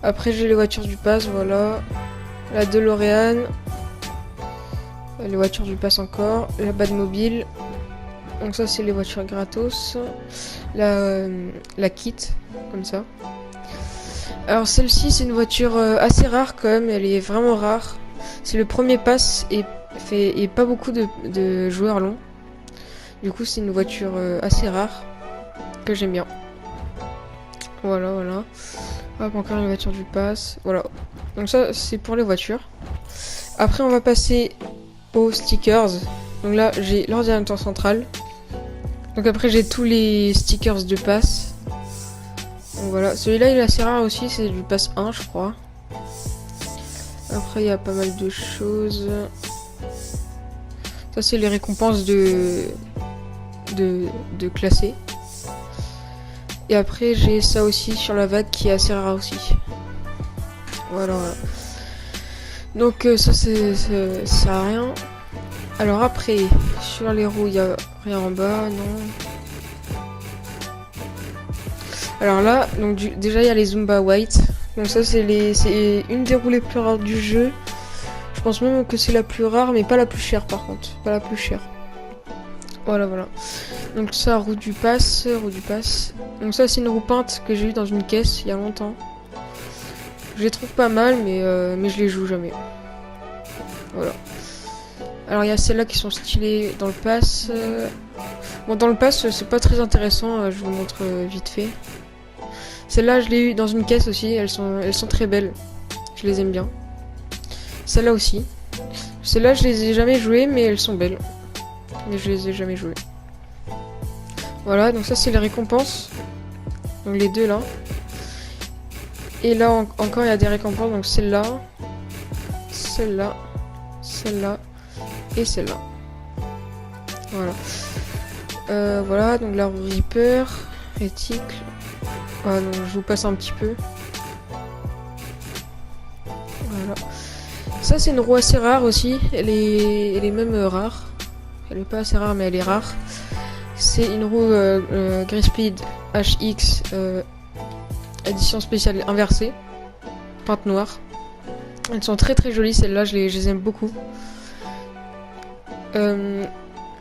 Après j'ai les voitures du pass, voilà. La DeLorean. Les voitures du pass encore. La Batmobile. Donc ça c'est les voitures gratos. La kit, comme ça. Alors celle-ci c'est une voiture assez rare quand même, elle est vraiment rare. C'est le premier pass et pas beaucoup de joueurs l'ont. Du coup c'est une voiture assez rare que j'aime bien. Voilà, voilà. Hop, encore une voiture du pass. Voilà. Donc ça c'est pour les voitures. Après on va passer aux stickers. Donc là j'ai l'ordinateur central. Donc après j'ai tous les stickers de pass. Donc voilà, celui-là il est assez rare aussi, c'est du pass 1 je crois. Après il y a pas mal de choses. Ça c'est les récompenses de classer. Et après j'ai ça aussi sur la vague qui est assez rare aussi. Voilà, voilà. Donc ça c'est ça sert à rien. Alors après sur les roues il y a rien en bas, non. Alors là donc déjà il y a les Zumba White. Donc ça c'est une des roues les plus rares du jeu. Je pense même que c'est la plus rare mais pas la plus chère par contre, pas la plus chère. Voilà, voilà. Donc ça, roue du pass, roue du pass. Donc ça, c'est une roue peinte que j'ai eue dans une caisse il y a longtemps. Je les trouve pas mal, mais je les joue jamais. Voilà. Alors il y a celles-là qui sont stylées dans le pass. Bon, dans le pass, c'est pas très intéressant. Je vous montre vite fait. Celle-là, je l'ai eue dans une caisse aussi. Elles sont très belles. Je les aime bien. Celle-là aussi. Celles-là, je les ai jamais jouées, mais elles sont belles. Mais je les ai jamais jouées. Voilà, donc ça c'est les récompenses. Donc les deux là. Et là encore il y a des récompenses. Donc celle-là, celle-là, celle-là et celle-là. Voilà. Voilà, donc la roue Reaper, réticle. Voilà, donc je vous passe un petit peu. Voilà. Ça c'est une roue assez rare aussi. Elle est même rare. Elle est pas assez rare mais elle est rare. C'est une roue Greyspeed HX édition spéciale inversée, peinte noire. Elles sont très très jolies celles-là, je les aime beaucoup.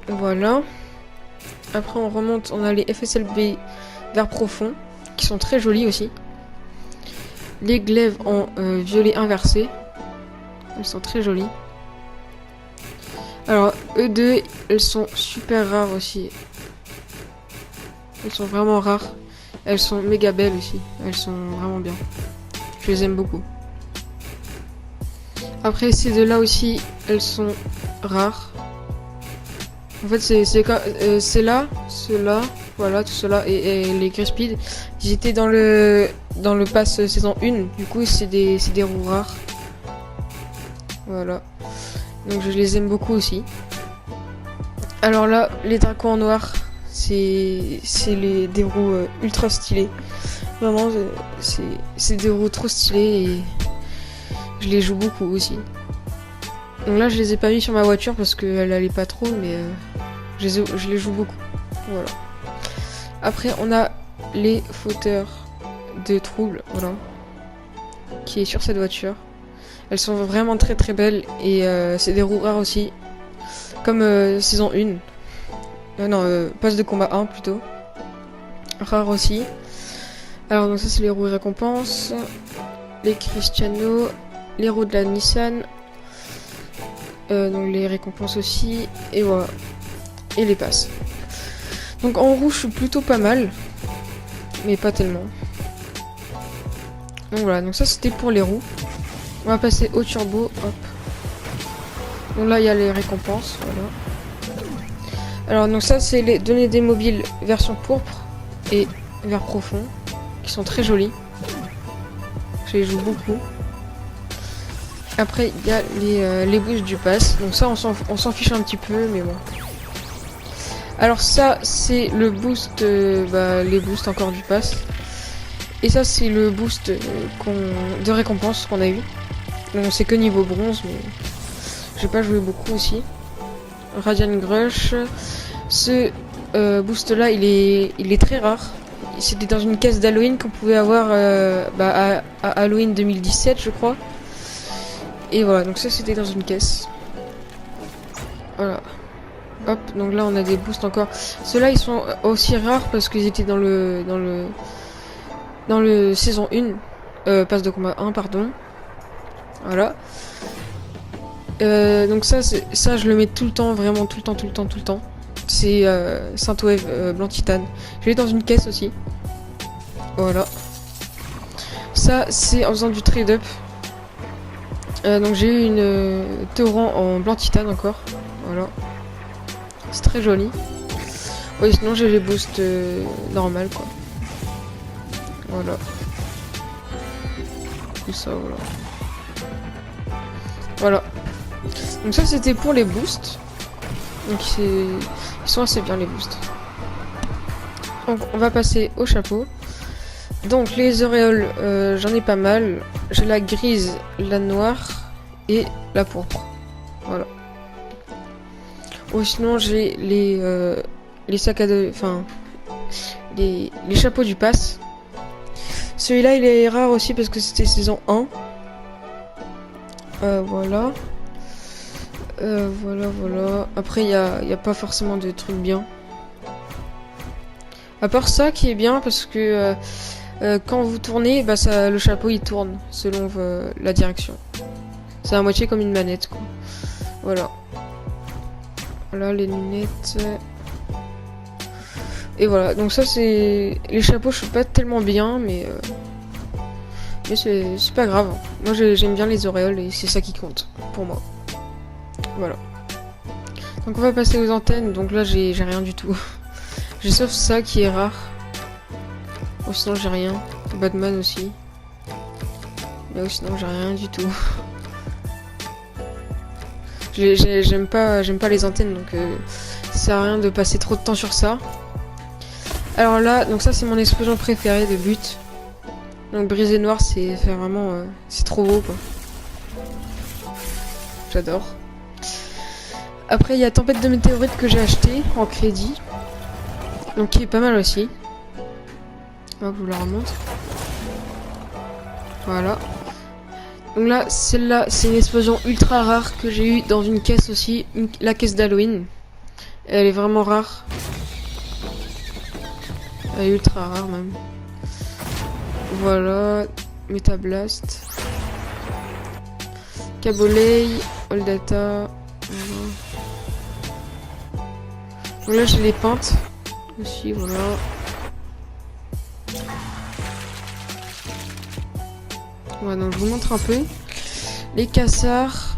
Voilà. Après on remonte, on a les FSLB vert profond qui sont très jolies aussi. Les glaives en violet inversé, elles sont très jolies. Alors E2, elles sont super rares aussi. Elles sont vraiment rares. Elles sont méga belles aussi. Elles sont vraiment bien. Je les aime beaucoup. Après ces deux-là aussi, elles sont rares. En fait c'est là, ceux-là, voilà, tout cela et les Greyspeed, ils étaient dans le pass saison 1. Du coup c'est des roues rares. Voilà. Donc je les aime beaucoup aussi. Alors là, les dracons en noir. C'est des roues ultra stylées. Vraiment, c'est des roues trop stylées et je les joue beaucoup aussi. Donc là, je les ai pas mis sur ma voiture parce qu'elle allait pas trop, mais je les joue beaucoup. Voilà. Après, on a les fauteurs de troubles, voilà, qui est sur cette voiture. Elles sont vraiment très très belles et c'est des roues rares aussi, comme saison 1. Passe de combat 1 plutôt. Rare aussi. Alors donc ça c'est les roues récompenses. Les Cristiano. Les roues de la Nissan. Donc les récompenses aussi. Et voilà. Et les passes. Donc en rouge je suis plutôt pas mal. Mais pas tellement. Donc voilà, donc ça c'était pour les roues. On va passer au turbo. Hop. Donc là il y a les récompenses. Voilà. Alors donc ça c'est les données des mobiles version pourpre et vert profond qui sont très jolies. Je les joue beaucoup. Après il y a les boosts du pass. Donc ça on s'en fiche un petit peu mais bon. Alors ça c'est le boost, les boosts encore du pass. Et ça c'est le boost de récompense qu'on a eu. Donc c'est que niveau bronze mais j'ai pas joué beaucoup aussi. Radiant Grush. Ce boost là il est très rare. c'était dans une caisse d'Halloween qu'on pouvait avoir à Halloween 2017, je crois. Et voilà, donc ça c'était dans une caisse. Voilà. Hop, donc là on a des boosts encore. Ceux-là ils sont aussi rares parce qu'ils étaient dans le saison 1, passe de combat 1, pardon. Voilà. Donc ça je le mets tout le temps, vraiment tout le temps. C'est Saint-Wave blanc titane. Je l'ai dans une caisse aussi. Voilà. Ça c'est en faisant du trade-up. Donc j'ai eu une Tauran en blanc titane encore. Voilà. C'est très joli. Oui, sinon j'ai les boosts normal quoi. Voilà. Tout ça, voilà. Voilà. Donc ça c'était pour les boosts. Donc ils sont assez bien les boosts. Donc on va passer au chapeau. Donc les auréoles, j'en ai pas mal. J'ai la grise, la noire et la pourpre. Voilà. Ou sinon j'ai les sacs à dos, enfin les chapeaux du pass. Celui-là il est rare aussi parce que c'était saison 1. Voilà. Voilà. Après, il y a pas forcément de trucs bien. À part ça qui est bien parce que quand vous tournez, bah le chapeau il tourne selon la direction. C'est à moitié comme une manette quoi. Voilà. Voilà les lunettes. Et voilà, donc ça c'est... Les chapeaux je suis pas tellement bien mais c'est pas grave. Moi j'aime bien les auréoles et c'est ça qui compte pour moi. Voilà. Donc on va passer aux antennes. Donc là j'ai rien du tout. J'ai sauf ça qui est rare. Oh, sinon j'ai rien. Batman aussi. Mais sinon j'ai rien du tout. J'aime pas les antennes donc ça sert à rien de passer trop de temps sur ça. Alors là, donc ça c'est mon explosion préférée de but. Donc brisé noir c'est vraiment c'est trop beau quoi. J'adore. Après il y a tempête de météorites que j'ai acheté en crédit. Donc qui est pas mal aussi. Hop, je vous la remonte. Voilà. Donc là, celle-là, c'est une explosion ultra rare que j'ai eue dans une caisse aussi. La caisse d'Halloween. Elle est vraiment rare. Elle est ultra rare même. Voilà. Metablast. Cabolay. All Data. Voilà. Donc là, j'ai les peintes. Aussi, voilà. Voilà, donc je vous montre un peu. Les cassards.